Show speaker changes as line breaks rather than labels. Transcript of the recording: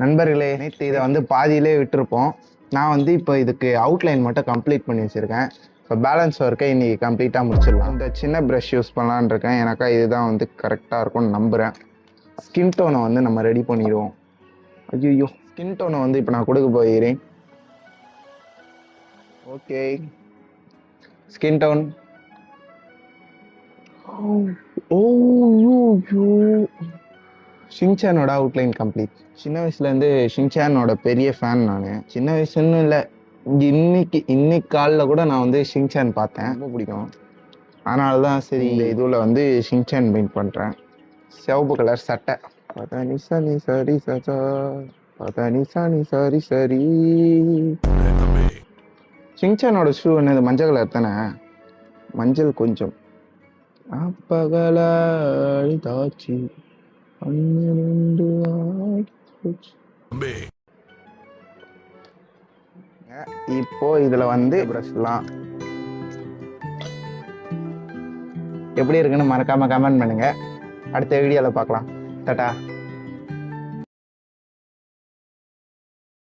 நண்பர்களே, நேற்று இதை வந்து பாதியிலே விட்டுருப்போம். நான் வந்து இப்போ இதுக்கு அவுட்லைன் மட்டும் கம்ப்ளீட் பண்ணி வச்சுருக்கேன். இப்போ பேலன்ஸ் ஒர்க்கை இன்றைக்கி கம்ப்ளீட்டாக முடிச்சிடலாம். இந்த சின்ன ப்ரஷ் யூஸ் பண்ணலான்னு இருக்கேன். எனக்கா இதுதான் வந்து கரெக்டாக இருக்கும்னு நம்புகிறேன். ஸ்கின் டோனை வந்து நம்ம ரெடி பண்ணிடுவோம். ஐயோ, ஸ்கின் டோனை வந்து இப்போ நான் கொடுக்க போகிறேன். Okay, skin tone. ஷின்சானோட அவுட்லைன் கம்ப்ளீட். சின்ன வயசுலேருந்து ஷின்சானோட பெரிய ஃபேன் நான். சின்ன வயசுன்னு இல்லை, இன்னைக்கு காலில் கூட நான் வந்து ஷின்சான் பார்த்தேன். ரொம்ப பிடிக்கும். அதனால தான் சரி இந்த இதுவில் வந்து ஷின்சான் பெயிண்ட் பண்ணுறேன். சிவப்பு கலர் சட்டை. பதானி சனி சரி சஜா, பதானி சனி சரி சரி. ஷின்சானோட ஷூ என்னது மஞ்சள் கலர் தானே? மஞ்சள் கொஞ்சம் அப்பகலாடி தாச்சி. இப்போ இதுல வந்து பிரஷ்லாம் எப்படி இருக்குன்னு மறக்காம கமெண்ட் பண்ணுங்க. அடுத்த வீடியோல பார்க்கலாம். டாடா.